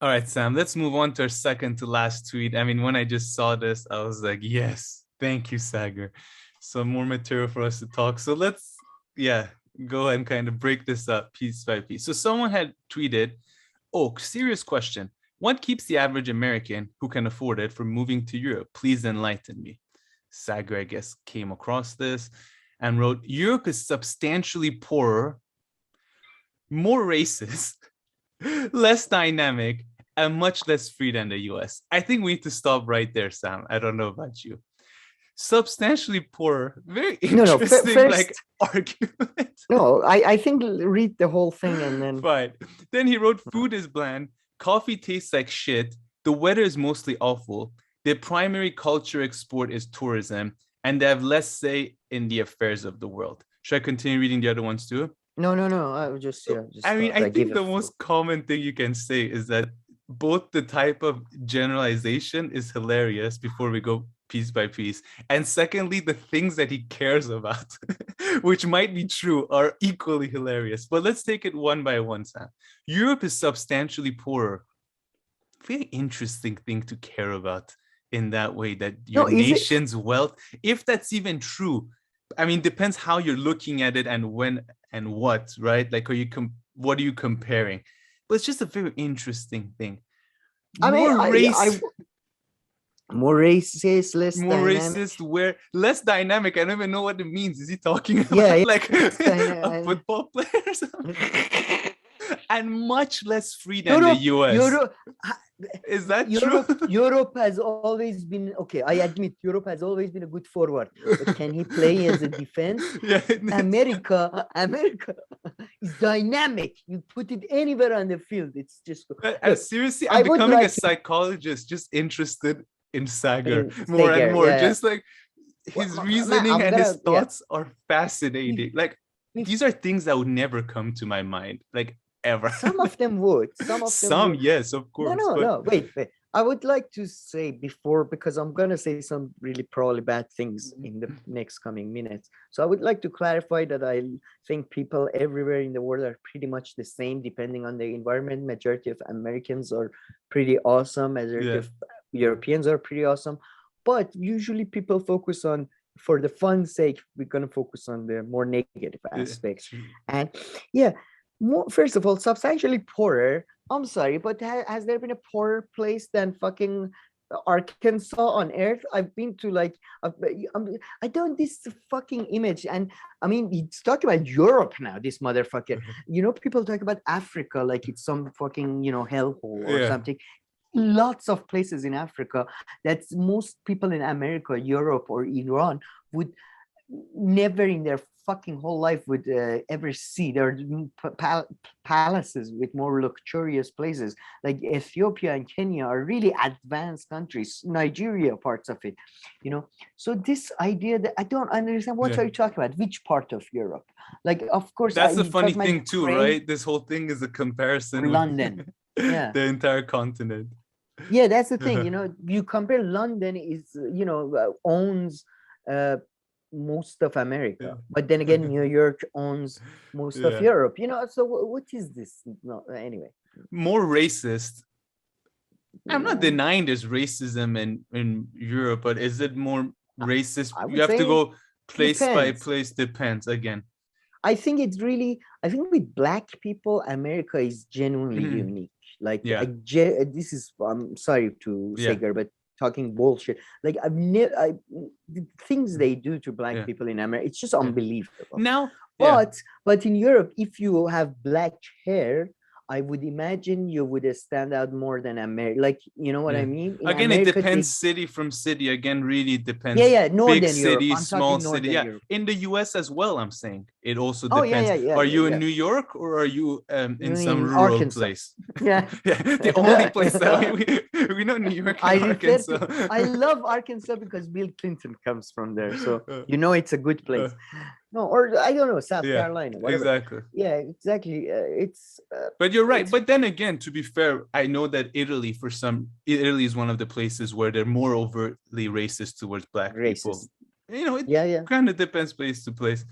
All right, Sam, let's move on to our second to last tweet. I mean, when I just saw this, I was like, yes, thank you, Saagar. Some more material for us to talk. So yeah, go ahead and kind of break this up piece by piece. So someone had tweeted, oh, serious question. What keeps the average American who can afford it from moving to Europe? Please enlighten me. Saagar, I guess, came across this and wrote, Europe is substantially poorer, more racist, less dynamic, and much less free than the US. I think we need to stop right there, Sam. I don't know about you. Substantially poorer, very No, no. interesting like First, argument. no. I think read the whole thing and then. Fine. Then he wrote food is bland, coffee tastes like shit, the weather is mostly awful, their primary culture export is tourism, and they have less say in the affairs of the world. Should I continue reading the other ones too? No, no, no. I would just So, just I mean, thought I I give think a the most common thing you can say is that both the type of generalization is hilarious before we go piece by piece. And secondly, the things that he cares about, which might be true, are equally hilarious. But let's take it one by one, Sam. Europe is substantially poorer. Very interesting thing to care about in that way, that your no. Is it? nation's wealth, if that's even true, I mean, depends how you're looking at it and when and what, right? Like, what are you comparing? But it's just a very interesting thing. I mean, More race, more racist, less more dynamic. racist, where less dynamic. I don't even know what it means. Is he talking Yeah, about yeah, like less dynamic. football players? And much less free than the Europe, US. Europe, Is that true? Europe has always been okay. I admit Europe has always been a good forward, but can he play as a defense? Yeah. America is dynamic. You put it anywhere on the field, it's just look. Seriously, I'm I would becoming a like to psychologist, just interested in Saagar more and Sager, more. yeah, yeah. Just like his reasoning I'm and his gonna, yeah. thoughts are fascinating. Like, If these are things that would never come to my mind, like ever. some of them would, some of them Some, would. yes, of No, course, no, but no. Wait. I would like to say before, because I'm gonna say some really probably bad things in the next coming minutes. So I would like to clarify that I think people everywhere in the world are pretty much the same, depending on the environment. Majority of Americans are pretty awesome. Majority yeah, of Europeans are pretty awesome. But usually people focus on, for the fun sake, we're gonna focus on the more negative yeah, aspects. true. And yeah, more, first of all, substantially poorer. I'm sorry, but has there been a poorer place than fucking Arkansas on earth? I've been to like, I don't, this fucking image. And I mean, it's talking about Europe now, this motherfucker. You know, people talk about Africa like it's some fucking, hellhole or Yeah, something. Lots of places in Africa that most people in America, Europe, or Iran would never in their fucking whole life would ever see. There are palaces with more luxurious places. Like Ethiopia and Kenya are really advanced countries. Nigeria, parts of it, So this idea that I don't understand, what yeah. are you talking about? Which part of Europe? Like, of course, That's the you funny talk about thing too, Ukraine right? This whole thing is a or comparison with London. Yeah. the entire continent. Yeah, that's the thing. You compare London is, owns uh, most of America, Yeah. but then again, New York owns most of Yeah. Europe. So what is this? No, anyway. More racist. I'm not Yeah, denying there's racism in Europe, but is it more I, racist? I You would have to say go place by depends. place, depends again. I think with black people, America is genuinely Mhm. unique. Like, Yeah. this is, I'm sorry to say, Yeah. but talking bullshit. Like, the things they do to black Yeah. people in America, it's just Yeah. unbelievable. Now, yeah. But in Europe, if you have black hair, I would imagine you would stand out more than America. Like, you know what I Yeah. mean? In Again, it America, depends they, city from city. Again, really yeah, depends. yeah, Big Northern Europe. city, I'm small talking city. Northern Yeah. Europe. In the US as well, I'm saying. It also Oh, yeah, depends. yeah, yeah, Are yeah, you in yeah. New York or are you in some In rural Arkansas. place? Yeah. Yeah, the only place that we know New York I and refer to, Arkansas. I love Arkansas because Bill Clinton comes from there. So, Uh, it's a good uh, place. No, or I don't know, South yeah, Carolina, whatever. exactly. Yeah, exactly. But you're right. It's, But then again, to be fair, I know that Italy is one of the places where they're more overtly racist towards black people. racist. It Yeah, yeah, kind of depends place to place.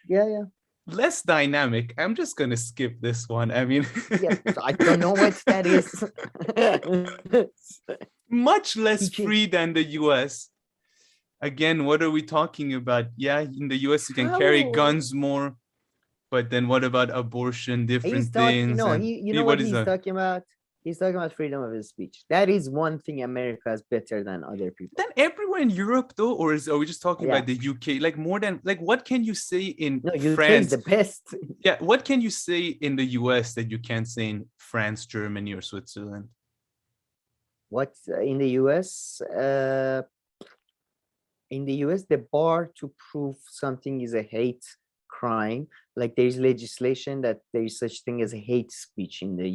yeah, yeah. less dynamic. I'm just gonna skip this one. I mean, Yeah, so I don't know what that is. much less Teaching free than the US. Again, what are we talking about? Yeah, in the US you can carry how guns more, but then what about abortion, he's different talking. things, No, and he. You know what what is he's that? talking about? He's talking about freedom of speech. That is one thing America is better than other people. Then everywhere in Europe though, or are we just talking Yeah. about the UK? Like more than like what can you say in No, UK is France? the best. Yeah, what can you say in the US that you can't say in France, Germany, or Switzerland? What in the US? In the US, the bar to prove something is a hate crime. Like there's legislation that there is such thing as hate speech in the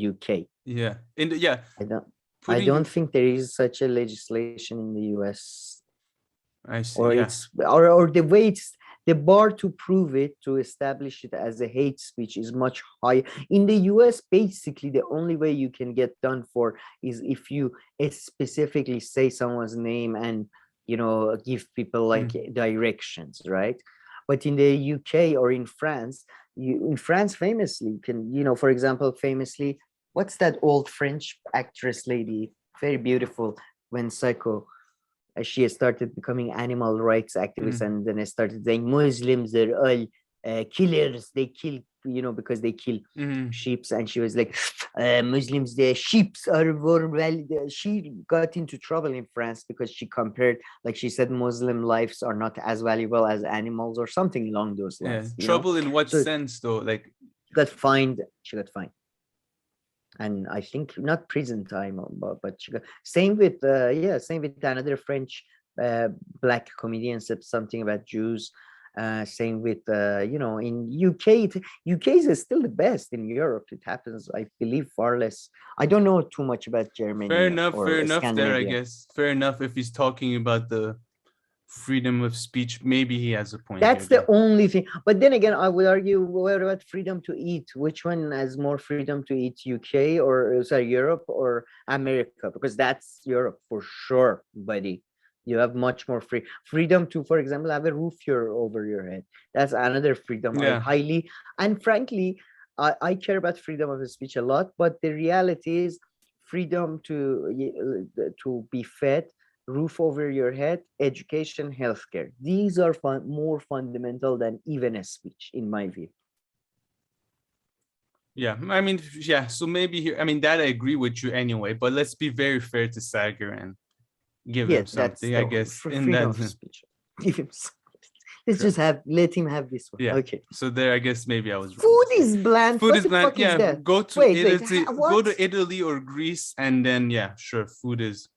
UK. Yeah, in the yeah, I don't. I putting don't you. think there is such a legislation in the US, I see. or Yeah, it's or the way it's the bar to prove it to establish it as a hate speech is much higher. In the US, basically the only way you can get done for is if you specifically say someone's name and give people like directions, right? But in the UK or in France, in France famously you can, for example, famously, what's that old French actress lady, very beautiful, when Psycho, she started becoming animal rights activist, and then I started saying Muslims are all killers. They kill, because they kill sheeps, and she was like, Muslims, the sheeps are more valuable. She got into trouble in France because she compared, like she said, Muslim lives are not as valuable as animals or something along those yeah. lines. Trouble in what So sense though? Like, she got fined. And I think not prison time, but same with same with another French uh, black comedian said something about Jews. Same with in UK. UK is still the best in Europe. It happens, I believe, far less. I don't know too much about Germany fair or enough there, I Scandinavia. guess. Fair enough if he's talking about the freedom of speech. Maybe he has a point here That's the then. only thing. But then again, I would argue, what about freedom to eat? Which one has more freedom to eat, UK or sorry, Europe or America? Because that's Europe for sure, buddy. You have much more freedom to, for example, have a roof over your head. That's another freedom I Yeah. highly, and frankly, I care about freedom of speech a lot. But the reality is freedom to be fed, roof over your head, education, healthcare. These are more fundamental than even a speech, in my view. Yeah, I mean, yeah. So maybe here, I mean, that I agree with you anyway. But let's be very fair to Sagar and give Yeah, him that's something, I the guess. In freedom that, of speech. Give him. Let's just let him have this one. yeah. Okay. So there, I guess maybe I was wrong. Food is bland. Food What is the bland. fuck is Yeah, that? go to Wait. Italy. Go What? to Italy or Greece, and then yeah, sure, food is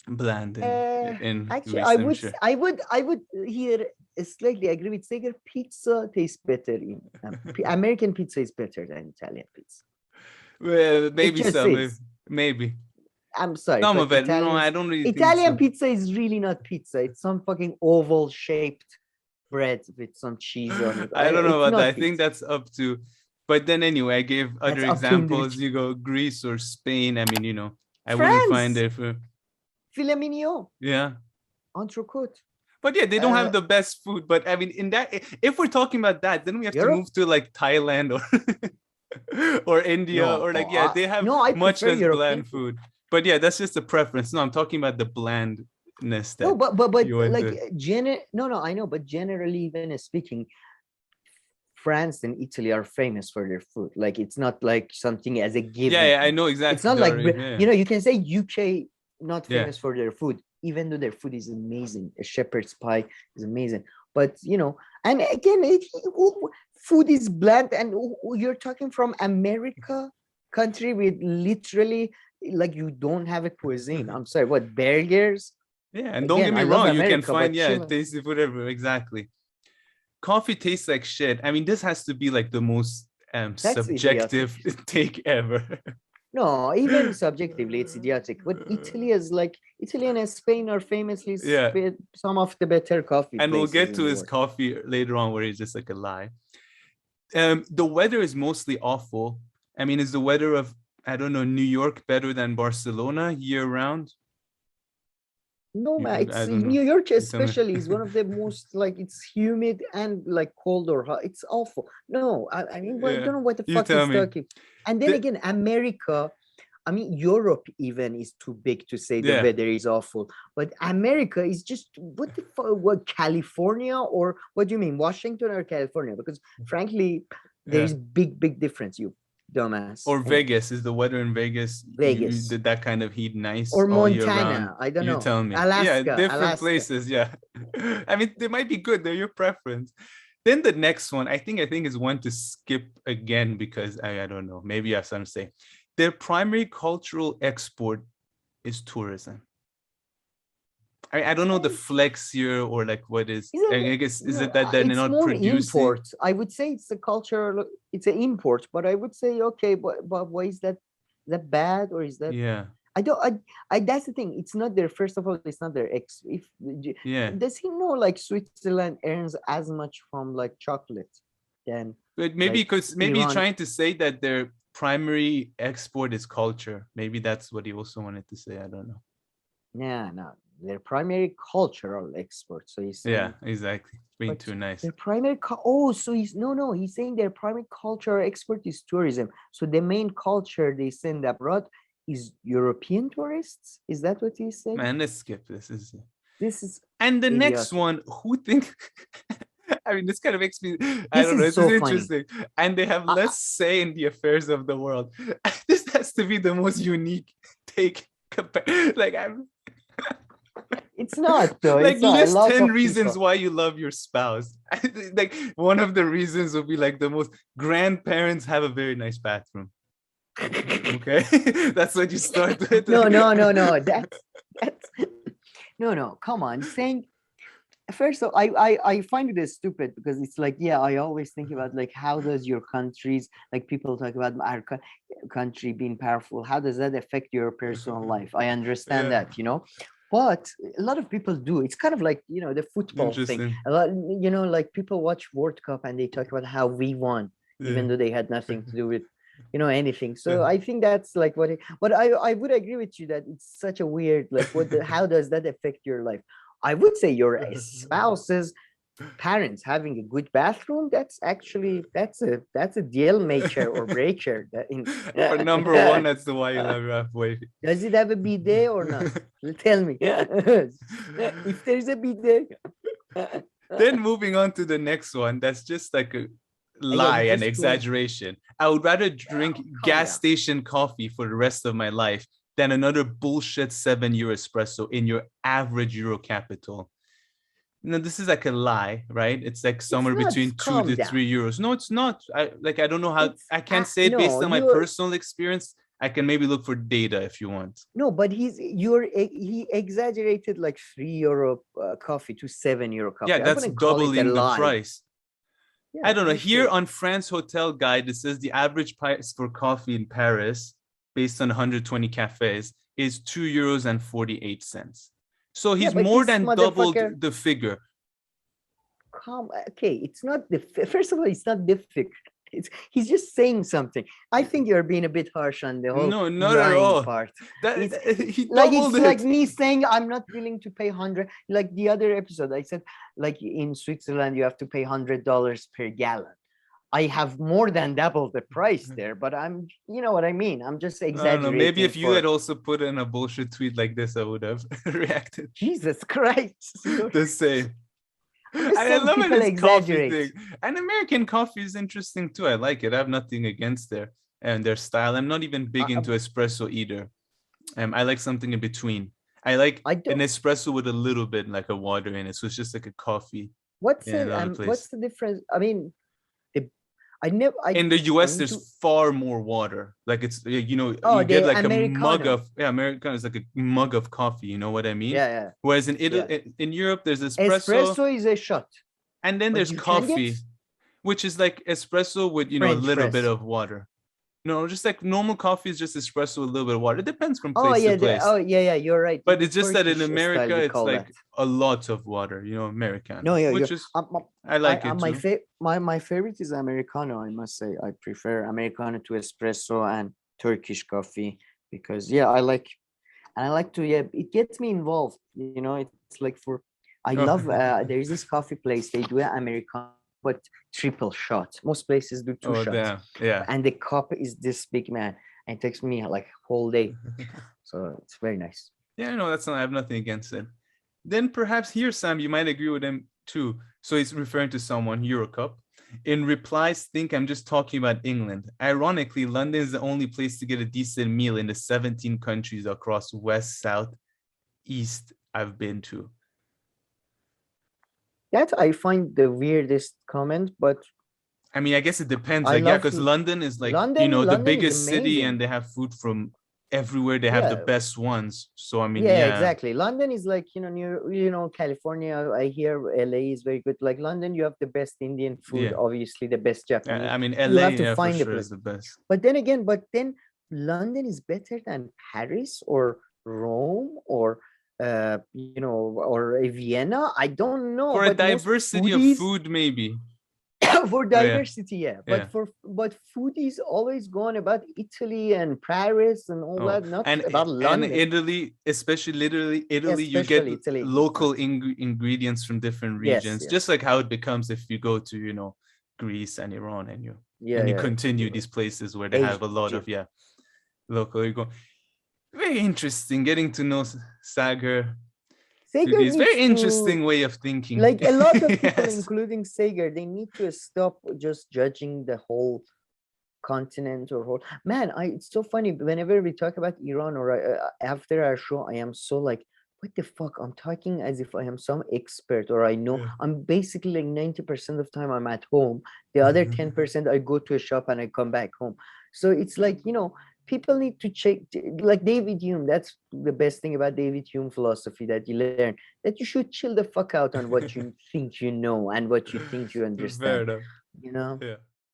bland in Actually, Greece, I'm sure. I would here slightly agree with Sager. Pizza tastes better in American pizza is better than Italian pizza. Well, It maybe just some, is. maybe I'm sorry, some but of it. No, I don't really think Italian so. pizza is really not pizza. It's some fucking oval shaped bread with some cheese on it. I don't know It's about that. I not think pizza. that's up to. But then anyway, I gave other That's up to examples. individual. You go Greece or Spain. I mean, I wouldn't find France, it for filet mignon, yeah. entrecôte. But yeah, they don't have the best food. But I mean, in that, if we're talking about that, then we have to Europe? move to like Thailand or India No, or like yeah, they have no, I much prefer less European bland food. food. But yeah, that's just a preference. No, I'm talking about the blandness No, that but you went like to. no, I know, but generally, even speaking, France and Italy are famous for their food. Like it's not like something as a given. Yeah, I know It's exactly. not like Yeah, you can say UK not yeah. famous for their food, even though their food is amazing. A shepherd's pie is amazing, but and again, food is bland, and you're talking from America, country with literally like you don't have a cuisine. I'm sorry, what burgers? Yeah, and don't get Again, me I love wrong, you can America, find but tasty food everywhere. Exactly. Coffee tastes like shit. I mean, this has to be like the most that's idiotic. subjective take ever. No, even subjectively, it's idiotic. But Italy and Spain are famously Yeah, some of the better coffee and we'll places get in to the his world. coffee later on, where he's just like a lie. The weather is mostly awful. I mean, is the weather of I don't know New York better than Barcelona year round? No, man, I it's don't know. New York You tell me. especially is one of the most like it's humid and like cold or hot. It's awful. No, I mean, well, I Yeah, don't know what the you fuck tell he's me. talking. And then The, again, America, I mean, Europe even is too big to say the yeah, weather is awful. But America is just what the fuck? What California or what do you mean, Washington or California? Because frankly, there yeah. is big difference. You dumbass. Or Anyway, Vegas, is the weather in Vegas? You Vegas did that kind of heat nice or all year round? Montana. I don't You know. tell me. Yeah, Alaska, different Alaska. places. Yeah, I mean they might be good. They're your preference. Then the next one, I think is one to skip again because I don't know. Maybe I have something to say. Their primary cultural export is tourism. I don't know the flex here or like what is. Isn't I it? guess is No, it that they're it's not more producing? import. I would say it's a culture. It's an import, but I would say okay, but why is that? Is that bad or is that? Yeah, I don't. I. That's the thing. It's not their. First of all, it's not their ex. If yeah. does he know like Switzerland earns as much from like chocolate than But maybe like because maybe Iran? trying to say that their primary export is culture. Maybe that's what he also wanted to say. I don't know. Yeah, no, their primary cultural export. So he's Yeah, saying, exactly. Being but too nice. their primary oh, so he's no, he's saying their primary cultural export is tourism. So the main culture they send abroad is European tourists. Is that what he's saying? Man, let's skip this. This is And the next idiotic. one, who think? I mean, this kind of makes me. I This don't know. is This is so funny. interesting, and they have I, less say in the affairs of the world. This has to be the most unique take. Like I'm it's not though. like It's not. A list lot 10 of reasons people. why you love your spouse. Like one of the reasons would be like the most grandparents have a very nice bathroom. Okay. That's what you start with. No, Like, no. That's no. Come on, saying first of all, I find it stupid because it's like yeah I always think about like how does your countries like people talk about our country being powerful, how does that affect your personal life? I understand yeah, that, but a lot of people do. It's kind of like the football thing. interesting. A lot, like people watch World Cup and they talk about how we won Yeah. even though they had nothing to do with anything. So I think that's like but I would agree with you that it's such a weird like how does that affect your life? I would say your spouse's parents having a good bathroom, that's actually that's a deal maker or breaker. For number one, that's the why you love your wife. Does it have a bidet or not? Tell me. If there's a bidet. Then moving on to the next one, that's just like a lie Again, and just to exaggeration. I would rather drink calm gas down. station coffee for the rest of my life than another bullshit 7 euro espresso in your average Euro capital. This is like a lie, right? It's like It's somewhere not. between two Calm to down. three euros. No, it's not. I don't know how. It's I can't say it based no, on my you're personal experience. I can maybe look for data if you want. no, but he exaggerated like €3 coffee to €7 Yeah, coffee. I that's wouldn't call it a doubling the lie. price. I Yeah, don't know. Here okay. on France Hotel Guide, it says the average price for coffee in Paris, based on 120 cafes, is 2 euros and 48 cents. So Yeah, he's but more this than doubled motherfucker, the figure. okay, it's not the first of all, it's not difficult. He's just saying something. I think you're being a bit harsh on the whole No, not at lying all. part. That It's he like doubled it's like it. me saying I'm not willing to pay 100. Like the other episode, I said like in Switzerland you have to pay $100 per gallon. I have more than double the price there, but you know what I mean. I'm just I don't know. Maybe exaggerating if you had for also put in a bullshit tweet like this, I would have reacted Jesus Christ. the same. I'm just I saying love it. people It's coffee exaggerate. thing. And American coffee is interesting too. I like it. I have nothing against their style. I'm not even big I, into espresso either. I like something in between. I like I an don't. espresso with a little bit like a water in it. So it's just like a coffee What's in it? another place. What's the difference? I mean, the, I never. In the I US, need to. there's far more water. Like it's Oh, you get the like a mug Americano. of Americano is like a mug of coffee. You know what I mean? Yeah, Whereas in yeah. Italy, in Europe, there's espresso, Espresso is a shot, and then but there's you can get coffee, which is like espresso with a French little bit press. of water. No, just like normal coffee is just espresso with a little bit of water. It depends from Oh place to yeah, place. oh yeah. You're right. But The it's just that in Turkish style America, we it's call that. like a lot of water, No, Americano, yeah, which is I like it my too. my favorite is Americano. I must say, I prefer Americano to espresso and Turkish coffee because yeah, I like And I like to, yeah, it gets me involved. You know, it's like I Oh, love, there is this coffee place, they do an Americano, but triple shot. Most places do two oh, shots. damn. Yeah. And the cup is this big, man. And it takes me like a whole day. So it's very nice. Yeah, no, that's not, I have nothing against it. Then perhaps here, Sam, you might agree with him too. So he's referring to someone, Eurocup. In replies, think I'm just talking about England. Ironically, London is the only place to get a decent meal in the 17 countries across west, south, east I've been to. That I find the weirdest comment, but I mean, I guess it depends. I Like, yeah, love because London is like, London. the London is biggest city and amazing. they have food from everywhere. They have the Yeah, best ones. So, I mean, yeah, yeah. exactly. London is like, near, California. I hear LA is very good. Like London, you have the best Indian food, Yeah. obviously the best Japanese. I mean, You LA, have to yeah, for find a sure place. is the best. But then again, London is better than Paris or Rome or or a Vienna. I don't know, For a but most diversity of foodies food, maybe. for Oh, yeah. diversity, yeah. Yeah. But foodies always going about Italy and Paris and all Oh, that, not and about and London, Italy, especially literally Italy, you get especially Italy. local ingredients from different Yes, regions, yes. just like how it becomes if you go to, Greece and Iran and Yeah, you yeah. continue these places where they have a lot of, Egypt. local. You go. Very interesting getting to know Sagar through Sager this very needs interesting to, way of thinking. like a lot of people, Yes. including Sager, they need to stop just judging the whole continent or whole man. It's so funny whenever we talk about Iran or after our show, I am so like, what the fuck? I'm talking as if I am some expert or I know. Yeah. I'm basically like 90% of time I'm at home. The other 10% I go to a shop and I come back home. So it's like, people need to check, like David Hume. That's the best thing about David Hume philosophy that you learn, that you should chill the fuck out on what you think you know and what you think you Fair understand. enough. You know? Yeah.